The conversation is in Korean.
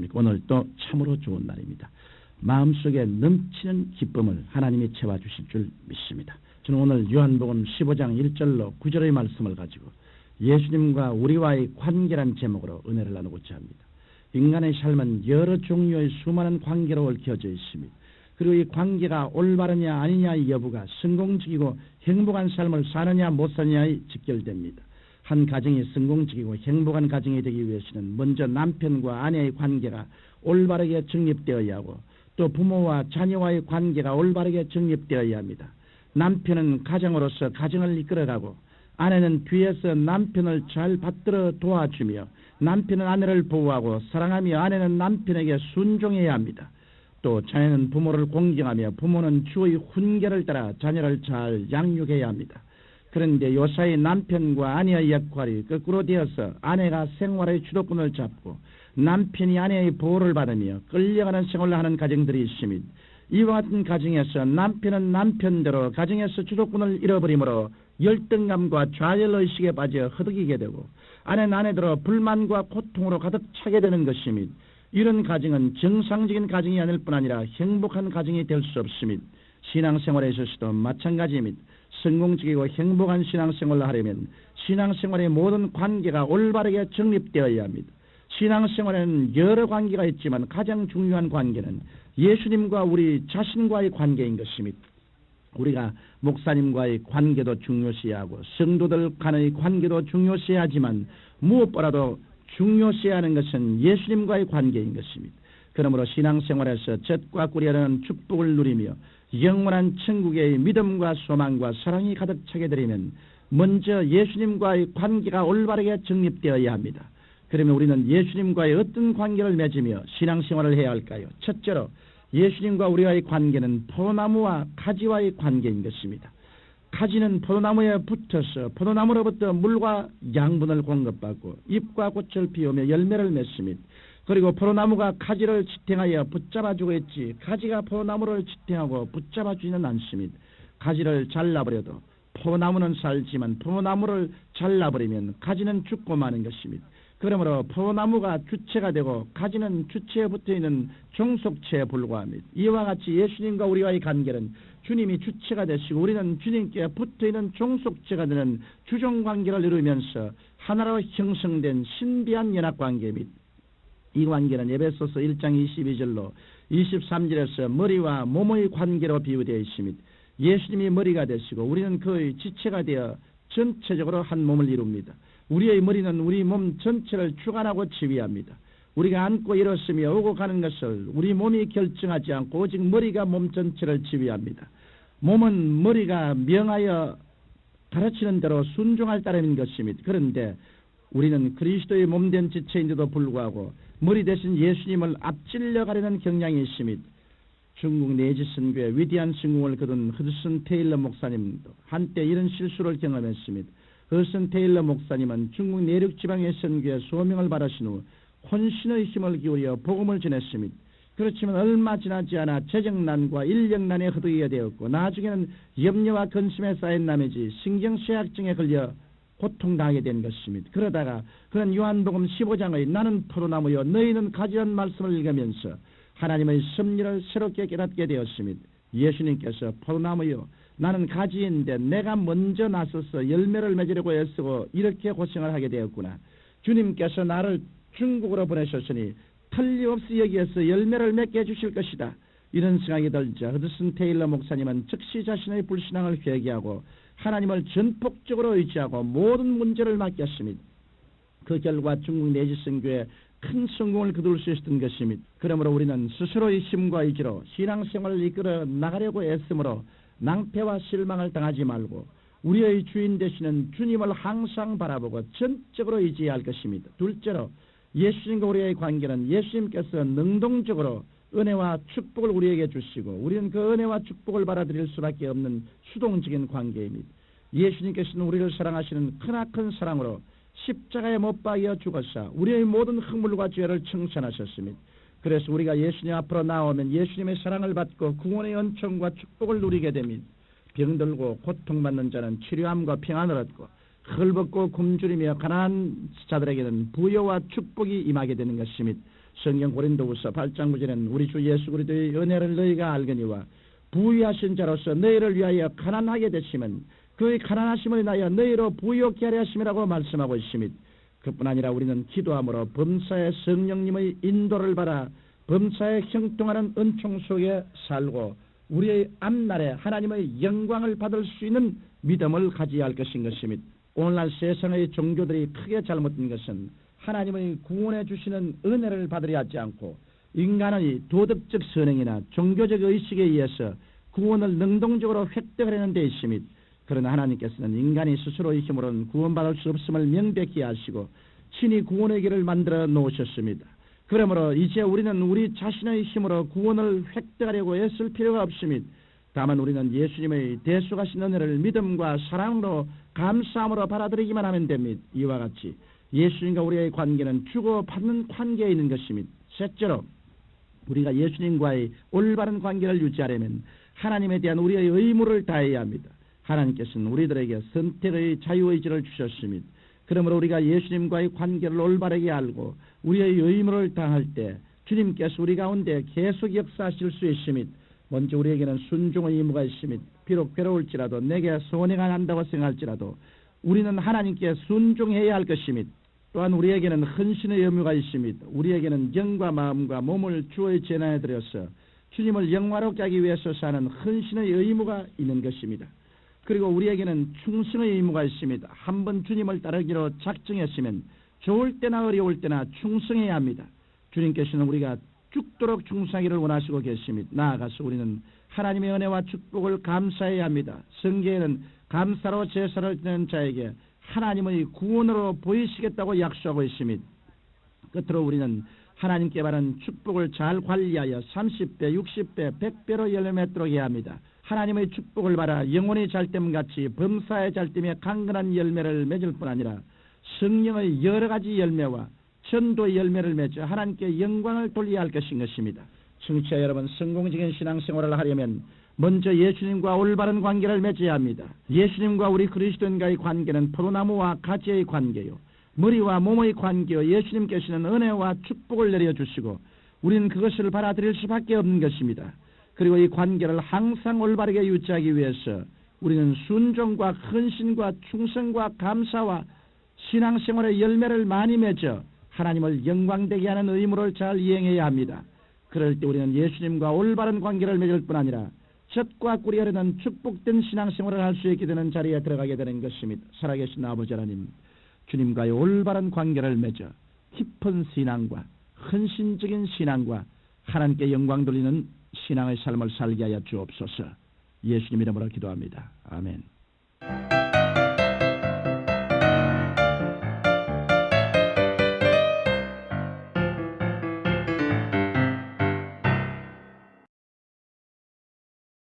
어떻습니까? 오늘 또 참으로 좋은 날입니다. 마음속에 넘치는 기쁨을 하나님이 채워주실 줄 믿습니다. 저는 오늘 요한복음 15장 1절로 9절의 말씀을 가지고 예수님과 우리와의 관계란 제목으로 은혜를 나누고자 합니다. 인간의 삶은 여러 종류의 수많은 관계로 얽혀져 있습니다. 그리고 이 관계가 올바르냐 아니냐의 여부가 성공적이고 행복한 삶을 사느냐 못 사느냐에 직결됩니다. 한 가정이 성공적이고 행복한 가정이 되기 위해서는 먼저 남편과 아내의 관계가 올바르게 정립되어야 하고 또 부모와 자녀와의 관계가 올바르게 정립되어야 합니다. 남편은 가정으로서 가정을 이끌어가고 아내는 뒤에서 남편을 잘 받들어 도와주며 남편은 아내를 보호하고 사랑하며 아내는 남편에게 순종해야 합니다. 또 자녀는 부모를 공경하며 부모는 주의 훈계를 따라 자녀를 잘 양육해야 합니다. 그런데 요사이 남편과 아내의 역할이 거꾸로 되어서 아내가 생활의 주도권을 잡고 남편이 아내의 보호를 받으며 끌려가는 생활을 하는 가정들이 있습니다. 이와 같은 가정에서 남편은 남편대로 가정에서 주도권을 잃어버리므로 열등감과 좌절의식에 빠져 허덕이게 되고 아내는 아내대로 불만과 고통으로 가득 차게 되는 것입니다. 이런 가정은 정상적인 가정이 아닐 뿐 아니라 행복한 가정이 될 수 없습니다. 신앙생활에 있어서도 마찬가지입니다. 성공적이고 행복한 신앙생활을 하려면 신앙생활의 모든 관계가 올바르게 정립되어야 합니다. 신앙생활에는 여러 관계가 있지만 가장 중요한 관계는 예수님과 우리 자신과의 관계인 것입니다. 우리가 목사님과의 관계도 중요시해야 하고 성도들 간의 관계도 중요시해야 하지만 무엇보다도 중요시해야 하는 것은 예수님과의 관계인 것입니다. 그러므로 신앙생활에서 젖과 꿀이라는 축복을 누리며 영원한 천국의 믿음과 소망과 사랑이 가득 차게 되려면 먼저 예수님과의 관계가 올바르게 정립되어야 합니다. 그러면 우리는 예수님과의 어떤 관계를 맺으며 신앙생활을 해야 할까요? 첫째로 예수님과 우리와의 관계는 포도나무와 가지와의 관계인 것입니다. 가지는 포도나무에 붙어서 포도나무로부터 물과 양분을 공급받고 잎과 꽃을 피우며 열매를 맺습니다. 그리고 포도나무가 가지를 지탱하여 붙잡아주고 있지 가지가 포도나무를 지탱하고 붙잡아주지는 않습니다. 가지를 잘라버려도 포도나무는 살지만 포도나무를 잘라버리면 가지는 죽고 마는 것입니다. 그러므로 포도나무가 주체가 되고 가지는 주체에 붙어있는 종속체에 불과합니다. 이와 같이 예수님과 우리와의 관계는 주님이 주체가 되시고 우리는 주님께 붙어있는 종속체가 되는 주종관계를 이루면서 하나로 형성된 신비한 연합관계입니다. 이 관계는 에베소서 1장 22절로 23절에서 머리와 몸의 관계로 비유되어 있습니다. 예수님이 머리가 되시고 우리는 그의 지체가 되어 전체적으로 한 몸을 이룹니다. 우리의 머리는 우리 몸 전체를 주관하고 지휘합니다. 우리가 앉고 일었으며 오고 가는 것을 우리 몸이 결정하지 않고 오직 머리가 몸 전체를 지휘합니다. 몸은 머리가 명하여 가르치는 대로 순종할 따름인 것입니다. 그런데 우리는 그리스도의 몸된 지체인데도 불구하고 머리 대신 예수님을 앞질러 가려는 경향이 있습니다. 중국 내지선교의 위대한 성공을 거둔 허드슨 테일러 목사님도 한때 이런 실수를 경험했습니다. 허드슨 테일러 목사님은 중국 내륙 지방의 선교에 소명을 받으신 후 혼신의 힘을 기울여 복음을 전했습니다. 그렇지만 얼마 지나지 않아 재정난과 인력난에 허덕이게 되었고 나중에는 염려와 근심에 쌓인 나머지 신경쇠약증에 걸려 고통당하게 된 것입니다. 그러다가 그는 요한복음 15장의 나는 포도나무여 너희는 가지란 말씀을 읽으면서 하나님의 섭리를 새롭게 깨닫게 되었습니다. 예수님께서 포도나무여 나는 가지인데 내가 먼저 나서서 열매를 맺으려고 애쓰고 이렇게 고생을 하게 되었구나. 주님께서 나를 중국으로 보내셨으니 틀림없이 여기에서 열매를 맺게 해주실 것이다. 이런 생각이 들자 허드슨 테일러 목사님은 즉시 자신의 불신앙을 회개하고 하나님을 전폭적으로 의지하고 모든 문제를 맡겼습니다. 그 결과 중국 내지선교에 큰 성공을 거둘 수 있었던 것입니다. 그러므로 우리는 스스로의 힘과 의지로 신앙생활을 이끌어 나가려고 애쓰므로 낭패와 실망을 당하지 말고 우리의 주인 되시는 주님을 항상 바라보고 전적으로 의지해야 할 것입니다. 둘째로 예수님과 우리의 관계는 예수님께서 능동적으로 은혜와 축복을 우리에게 주시고 우리는 그 은혜와 축복을 받아들일 수밖에 없는 수동적인 관계입니다. 예수님께서는 우리를 사랑하시는 크나큰 사랑으로 십자가에 못 박여 죽어서 우리의 모든 허물과 죄를 청산하셨습니다. 그래서 우리가 예수님 앞으로 나오면 예수님의 사랑을 받고 구원의 은총과 축복을 누리게 됩니다. 병들고 고통받는 자는 치료함과 평안을 얻고 헐벗고 굶주리며 가난한 자들에게는 부여와 축복이 임하게 되는 것입니다. 성경 고린도후서 8장 9절에는 우리 주 예수 그리스도의 은혜를 너희가 알거니와 부유하신 자로서 너희를 위하여 가난하게 되시면 그의 가난하심을 인하여 너희로 부유케 하려 하심이라고 말씀하고 있습니다. 그뿐 아니라 우리는 기도함으로 범사의 성령님의 인도를 받아 범사에 형통하는 은총 속에 살고 우리의 앞날에 하나님의 영광을 받을 수 있는 믿음을 가져야 할 것인 것입니다. 오늘날 세상의 종교들이 크게 잘못된 것은 하나님의 구원해 주시는 은혜를 받으려 하지 않고 인간의 도덕적 선행이나 종교적 의식에 의해서 구원을 능동적으로 획득하려는 데 있습니다. 그러나 하나님께서는 인간이 스스로의 힘으로는 구원받을 수 없음을 명백히 하시고 친히 구원의 길을 만들어 놓으셨습니다. 그러므로 이제 우리는 우리 자신의 힘으로 구원을 획득하려고 애쓸 필요가 없습니다. 다만 우리는 예수님의 대속하신 은혜를 믿음과 사랑으로 감사함으로 받아들이기만 하면 됩니다. 이와 같이 예수님과 우리의 관계는 주고받는 관계에 있는 것입니다. 셋째로 우리가 예수님과의 올바른 관계를 유지하려면 하나님에 대한 우리의 의무를 다해야 합니다. 하나님께서는 우리들에게 선택의 자유의지를 주셨습니다. 그러므로 우리가 예수님과의 관계를 올바르게 알고 우리의 의무를 다할 때 주님께서 우리 가운데 계속 역사하실 수 있습니다. 먼저 우리에게는 순종의 의무가 있습니다. 비록 괴로울지라도 내게 손해가 난다고 생각할지라도 우리는 하나님께 순종해야 할 것입니다. 또한 우리에게는 헌신의 의무가 있습니다. 우리에게는 영과 마음과 몸을 주의 재난에 드려서 주님을 영화롭게 하기 위해서 사는 헌신의 의무가 있는 것입니다. 그리고 우리에게는 충성의 의무가 있습니다. 한번 주님을 따르기로 작정했으면 좋을 때나 어려울 때나 충성해야 합니다. 주님께서는 우리가 죽도록 충성하기를 원하시고 계십니다. 나아가서 우리는 하나님의 은혜와 축복을 감사해야 합니다. 성경에는 감사로 제사를 드리는 자에게 하나님의 구원으로 보이시겠다고 약속하고 있습니다. 끝으로 우리는 하나님께 받은 축복을 잘 관리하여 30배, 60배, 100배로 열매 맺도록 해야 합니다. 하나님의 축복을 받아 영혼의 잘됨같이 범사의 잘됨에 강건한 열매를 맺을 뿐 아니라 성령의 여러 가지 열매와 전도의 열매를 맺어 하나님께 영광을 돌려야 할 것인 것입니다. 청취자 여러분, 성공적인 신앙생활을 하려면 먼저 예수님과 올바른 관계를 맺어야 합니다. 예수님과 우리 그리스도인과의 관계는 포도나무와 가지의 관계요, 머리와 몸의 관계요, 예수님께서는 은혜와 축복을 내려주시고 우리는 그것을 받아들일 수밖에 없는 것입니다. 그리고 이 관계를 항상 올바르게 유지하기 위해서 우리는 순종과 헌신과 충성과 감사와 신앙생활의 열매를 많이 맺어 하나님을 영광되게 하는 의무를 잘 이행해야 합니다. 그럴 때 우리는 예수님과 올바른 관계를 맺을 뿐 아니라 젖과 꿀이 흐르는 축복된 신앙생활을 할 수 있게 되는 자리에 들어가게 되는 것입니다. 살아계신 아버지 하나님, 주님과의 올바른 관계를 맺어 깊은 신앙과 헌신적인 신앙과 하나님께 영광 돌리는 신앙의 삶을 살게 하여 주옵소서. 예수님 이름으로 기도합니다. 아멘.